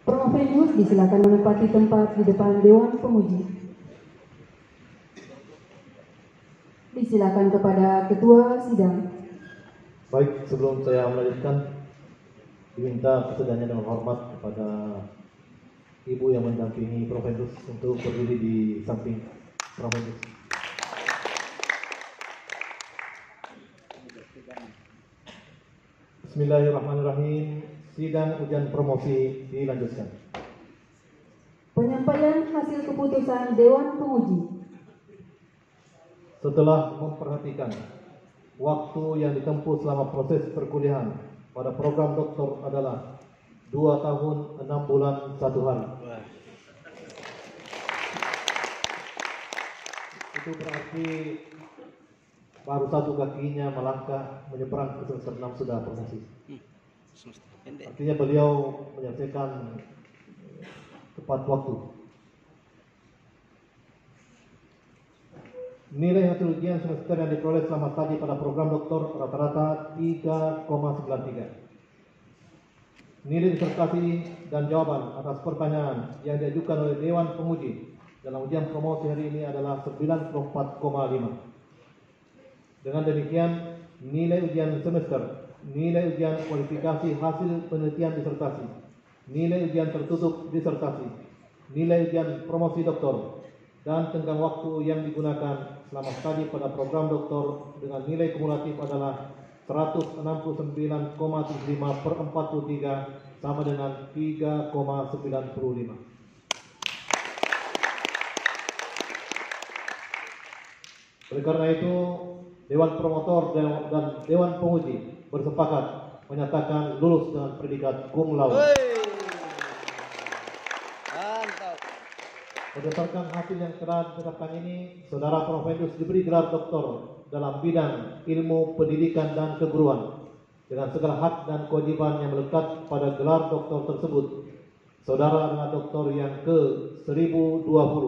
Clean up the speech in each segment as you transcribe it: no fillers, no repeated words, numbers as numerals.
Prof. Venus disilakan menempati tempat di depan Dewan Penguji. Disilakan kepada Ketua Sidang. Baik, sebelum saya melanjutkan, diminta kesediaannya dengan hormat kepada Ibu yang mendampingi Prof. Venus untuk berdiri di samping Prof. Venus. Bismillahirrahmanirrahim. Sidang ujian promosi dilanjutkan. Penyampaian hasil keputusan Dewan Penguji. Setelah memperhatikan waktu yang ditempuh selama proses perkuliahan pada program doktor adalah 2 tahun 6 bulan 1 hari. Itu berarti baru satu kakinya melangkah menyeberang ke semester 6 sudah promosi. Artinya beliau menyelesaikan tepat waktu. Nilai hasil ujian semester yang diperoleh selama studi pada program doktor rata-rata 3,93. Nilai disertasi dan jawaban atas pertanyaan yang diajukan oleh Dewan Penguji dalam ujian promosi hari ini adalah 94,5. Dengan demikian, nilai ujian semester, nilai ujian kualifikasi hasil penelitian disertasi, nilai ujian tertutup disertasi, nilai ujian promosi doktor, dan tenggang waktu yang digunakan selama studi pada program doktor dengan nilai kumulatif adalah 169,75/43 sama dengan 3,95. Oleh karena itu, Dewan Promotor dan Dewan Penguji bersepakat menyatakan lulus dengan predikat cum laude. Mantap. Berdasarkan hasil yang telah ditetapkan ini, Saudara Prof. Venus diberi gelar doktor dalam bidang ilmu pendidikan dan keguruan dengan segala hak dan kewajiban yang melekat pada gelar doktor tersebut. Saudara adalah doktor yang ke-1020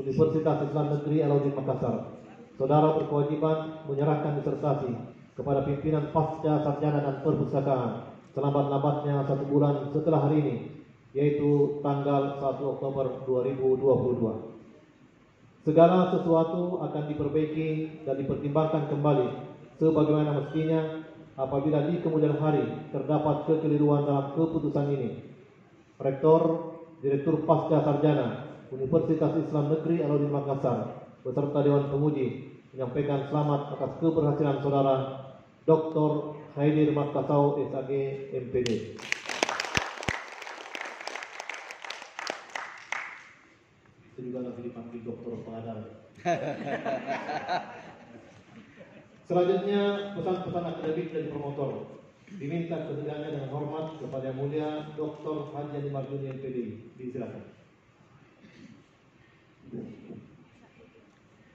Universitas Islam Negeri Alauddin Makassar. Saudara berkewajiban menyerahkan disertasi kepada pimpinan pasca sarjana dan perpustakaan selambat-lambatnya 1 bulan setelah hari ini, yaitu tanggal 1 Oktober 2022. Segala sesuatu akan diperbaiki dan dipertimbangkan kembali sebagaimana mestinya apabila di kemudian hari terdapat kekeliruan dalam keputusan ini. Rektor, Direktur Pasca Sarjana Universitas Islam Negeri Alauddin Makassar beserta Dewan Penguji menyampaikan selamat atas keberhasilan Saudara Dr. Haidir Martasau SAG MPD. Itu juga lagi dipanggil dokter pengadar. Selanjutnya pesan-pesan akademik dari promotor. Diminta kesediaannya dengan hormat kepada Yang Mulia Dr. Haji Ali Marduni MPD. Disilakan.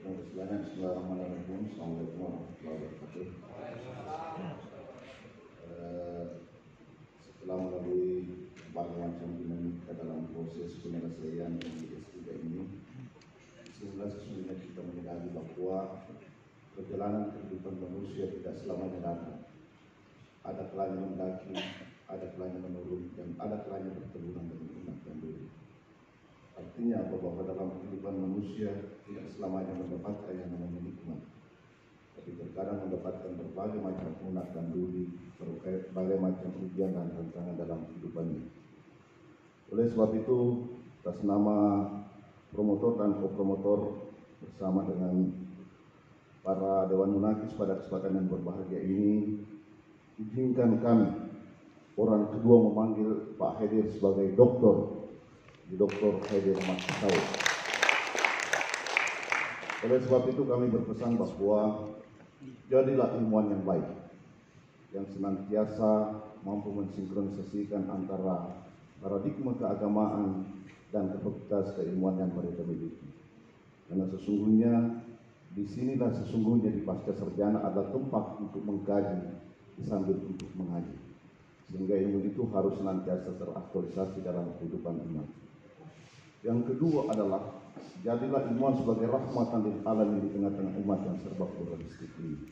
Bismillahirrahmanirrahim. Assalamualaikum warahmatullahi wabarakatuh. Setelah melalui berbagai macam dinamika dalam proses penyelesaian S3 ini, sesungguhnya kita menyadari bahwa perjalanan kehidupan manusia tidak selamanya datar. Ada kalanya mendaki, ada kalanya menurun, dan ada kalanya berteluran dan mengingatkan diri. Artinya bahwa dalam kehidupan manusia tidak selamanya mendapatkan yang namanya nikmat, tapi terkadang mendapatkan berbagai macam unak dan duri, berbagai macam ujian dan tantangan dalam kehidupannya. Oleh sebab itu, atas nama promotor dan kopromotor bersama dengan para Dewan Munakis pada kesempatan yang berbahagia ini, izinkan kami orang kedua memanggil Pak Haidir sebagai doktor, Dr. Haidir Martasau. Oleh sebab itu kami berpesan bahwa jadilah ilmuwan yang baik, yang senantiasa mampu mensinkronisasikan antara paradigma keagamaan dan kapasitas keilmuan yang mereka miliki. Karena sesungguhnya disinilah sesungguhnya di pasca sarjana adalah tempat untuk mengkaji sambil untuk mengaji, sehingga ilmu itu harus senantiasa teraktualisasi dalam kehidupan umat. Yang kedua adalah jadilah ilmuwan sebagai rahmatan lil alamin di tengah-tengah umat yang serba pluralistik ini.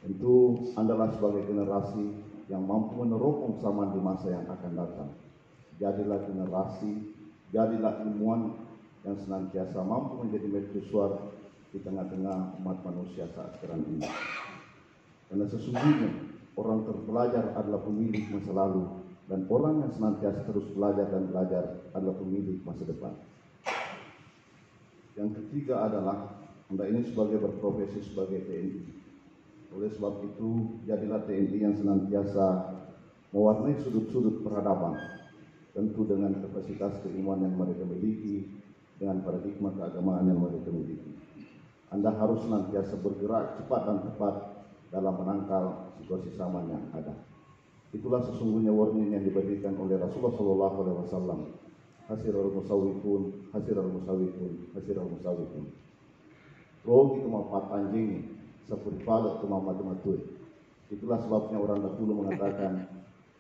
Tentu Andalah sebagai generasi yang mampu meneropong zaman di masa yang akan datang, jadilah generasi, jadilah ilmuwan yang senantiasa mampu menjadi mercusuar di tengah-tengah umat manusia saat sekarang ini. Karena sesungguhnya orang terpelajar adalah pemilik masa lalu, dan orang yang senantiasa terus belajar dan belajar adalah pemilik masa depan. Yang ketiga adalah Anda ini sebagai berprofesi sebagai TNI. Oleh sebab itu, jadilah TNI yang senantiasa mewarnai sudut-sudut peradaban, tentu dengan kapasitas keilmuan yang mereka miliki, dengan paradigma keagamaan yang mereka miliki. Anda harus senantiasa bergerak cepat dan tepat dalam menangkal situasi zaman yang ada. Itulah sesungguhnya warning yang diberikan oleh Rasulullah SAW. Hasirul musawwifun, hasirul musawwifun, hasirul musawwifun. Roh itu mau patanjing, seperti palet itu mau matu-matu. Itulah sebabnya orang dahulu mengatakan,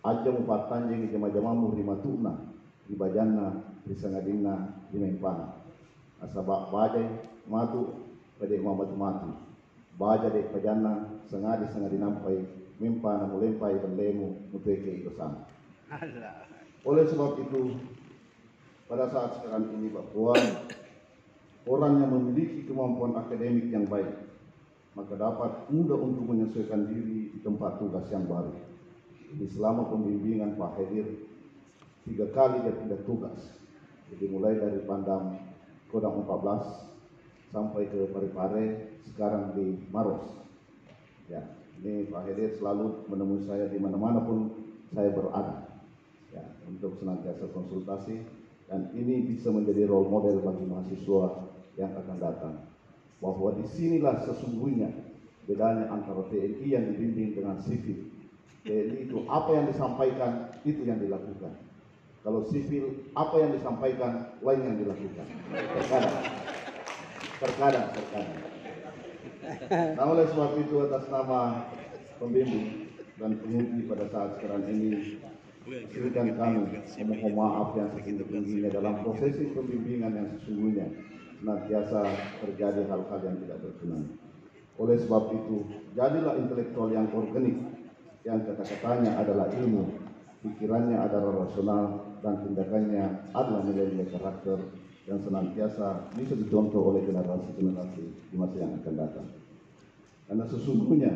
aja mau patanjing jama-jamamu di matuna, di bajana, di sangadina, di mempana. Asabak bajai matu, pada mau matu-matu. Baja dek pajana, sengadi nampai, mempana mulempai berlemu, muteke itu sama. Oleh sebab itu, pada saat sekarang ini bahwa orang yang memiliki kemampuan akademik yang baik, maka dapat mudah untuk menyesuaikan diri di tempat tugas yang baru. Di selama pembimbingan Pak Hedir, 3 kali dia pindah tugas. Jadi mulai dari Pandam Kodam 14 sampai ke Parepare, sekarang di Maros. Ya, ini Pak Hedir selalu menemui saya di mana-mana pun saya berada. Ya, untuk senantiasa konsultasi, dan ini bisa menjadi role model bagi mahasiswa yang akan datang. Bahwa disinilah sesungguhnya bedanya antara TNI yang dibimbing dengan sipil. TNI itu apa yang disampaikan, itu yang dilakukan. Kalau sipil, apa yang disampaikan, lain yang dilakukan. Terkadang. Nah, oleh sebab itu atas nama pembimbing dan penguji pada saat sekarang ini, izinkan kami memohon maaf yang setinggi-tingginya dalam prosesi pembimbingan yang sesungguhnya senantiasa terjadi hal-hal yang tidak berkenan. Oleh sebab itu, jadilah intelektual yang organik, yang kata-katanya adalah ilmu, pikirannya adalah rasional, dan tindakannya adalah nilai-nilai karakter yang senantiasa bisa dicontoh oleh generasi-generasi di masa yang akan datang. Karena sesungguhnya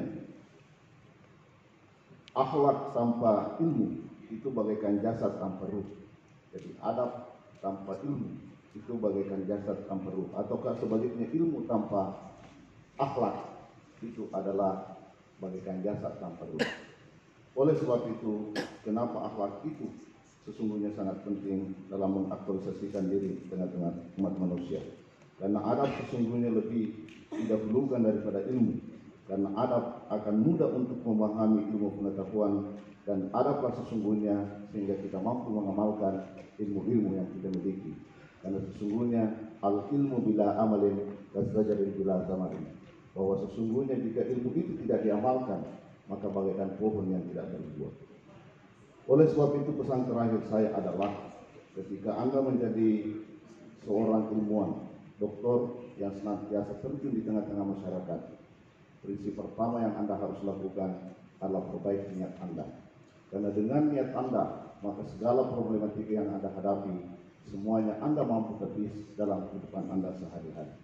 akhlak tanpa ilmu itu bagaikan jasad tanpa ruh. Jadi adab tanpa ilmu itu bagaikan jasad tanpa ruh. Ataukah sebaliknya, ilmu tanpa akhlak itu adalah bagaikan jasad tanpa ruh. Oleh sebab itu, kenapa akhlak itu sesungguhnya sangat penting dalam mengaktualisasikan diri di tengah-tengah umat manusia. Karena adab sesungguhnya lebih didahulukan daripada ilmu. Karena adab akan mudah untuk memahami ilmu pengetahuan, dan adablah sesungguhnya sehingga kita mampu mengamalkan ilmu-ilmu yang kita miliki. Karena sesungguhnya al-ilmu bila amalin kasrajarin bila zamarin. Bahwa sesungguhnya jika ilmu itu tidak diamalkan, maka bagaikan pohon yang tidak berbuah. Oleh sebab itu pesan terakhir saya adalah, ketika Anda menjadi seorang ilmuwan, doktor yang senantiasa terjun di tengah-tengah masyarakat, prinsip pertama yang Anda harus lakukan adalah perbaiki niat Anda. Karena dengan niat Anda, maka segala problematika yang Anda hadapi, semuanya Anda mampu tepis dalam kehidupan Anda sehari-hari.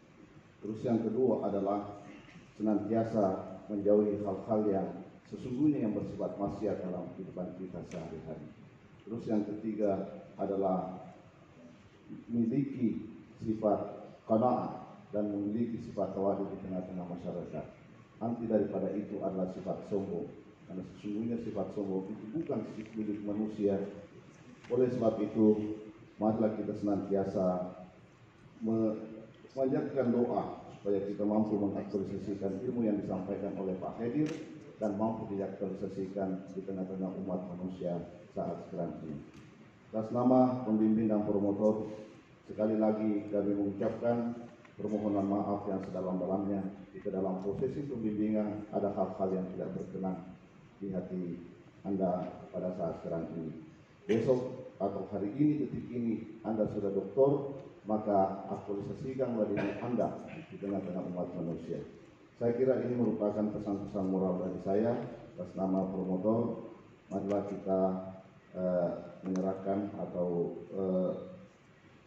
Terus yang kedua adalah senantiasa menjauhi hal-hal yang sesungguhnya yang bersifat maksiat dalam kehidupan kita sehari-hari. Terus yang ketiga adalah memiliki sifat qanaah dan memiliki sifat tawadhu di tengah-tengah masyarakat. Anti daripada itu adalah sifat sombong. Karena sesungguhnya sifat sombong itu bukan milik manusia. Oleh sebab itu, marilah kita senantiasa memanjatkan doa supaya kita mampu mengaktualisasikan ilmu yang disampaikan oleh Pak Hedir dan mampu diaktualisasikan di tengah-tengah umat manusia saat sekarang ini. Atas nama pembimbing dan promotor, sekali lagi kami mengucapkan permohonan maaf yang sedalam-dalamnya jika dalam prosesi pembimbingan ada hal-hal yang tidak berkenan di hati Anda pada saat sekarang ini. Besok atau hari ini, detik ini, Anda sudah doktor, maka aktualisasikanlah diri Anda di tengah-tengah umat manusia. Saya kira ini merupakan pesan-pesan moral dari saya atas nama promotor. Marilah kita menyerahkan atau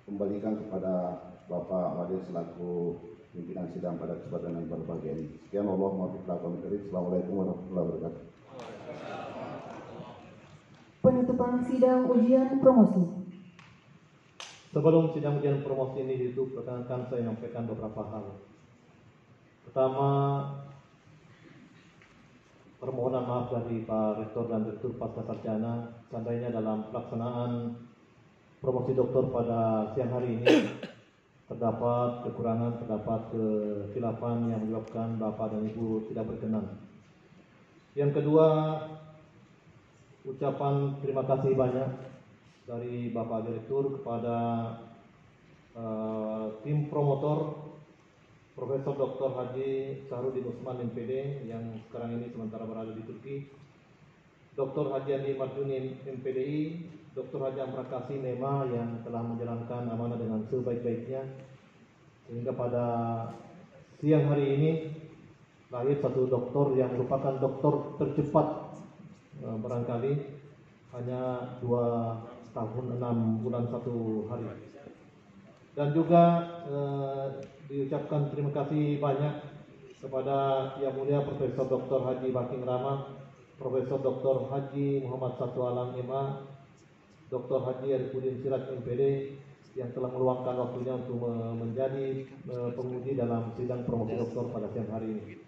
kembalikan kepada Bapak Madir selaku pimpinan sidang pada kesempatan yang berbahagia ini. Sekian, Assalamualaikum warahmatullahi wabarakatuh. Penutupan sidang ujian promosi. Sebelum sidang ujian promosi ini ditutup, perkenankan saya menyampaikan beberapa hal. Pertama, permohonan maaf dari Pak Rektor dan Direktur Pasca Sarjana seandainya dalam pelaksanaan promosi doktor pada siang hari ini terdapat kekurangan, terdapat kekhilafan yang menyebabkan Bapak dan Ibu tidak berkenan. Yang kedua, ucapan terima kasih banyak dari Bapak Direktur kepada tim promotor Profesor Dr. Haji Sahrudin Utsman MPD yang sekarang ini sementara berada di Turki, Dr. Haji Andi Marjuni MPDI, Dr. Haji Amra Kasih Nema yang telah menjalankan amanah dengan sebaik-baiknya sehingga pada siang hari ini lahir satu doktor yang merupakan doktor tercepat barangkali hanya 2 tahun 6 bulan 1 hari. Dan juga diucapkan terima kasih banyak kepada Yang Mulia Profesor Dr. Haji Baking Rama, Profesor Dr. Haji Muhammad Satu Alam MA, Dr. Haji Arifudin Siraj MPD yang telah meluangkan waktunya untuk menjadi penguji dalam sidang promosi doktor pada siang hari ini.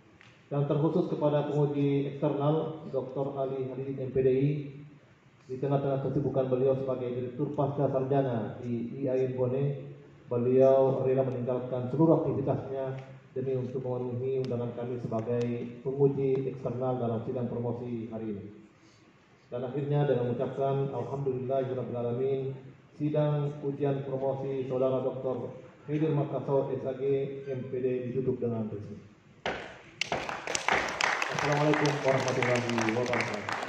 Dan terkhusus kepada penguji eksternal Dr. Ali Hadid MPDI di tengah-tengah kesibukan beliau sebagai Direktur Pasca Sarjana di IAIN Bone, beliau rela meninggalkan seluruh aktivitasnya demi untuk memenuhi undangan kami sebagai penguji eksternal dalam sidang promosi hari ini. Dan akhirnya dengan mengucapkan Alhamdulillahirrahmanirrahim, sidang ujian promosi Saudara Dr. Khidir Makassar SAG MPD ditutup dengan resmi. Assalamualaikum warahmatullahi wabarakatuh.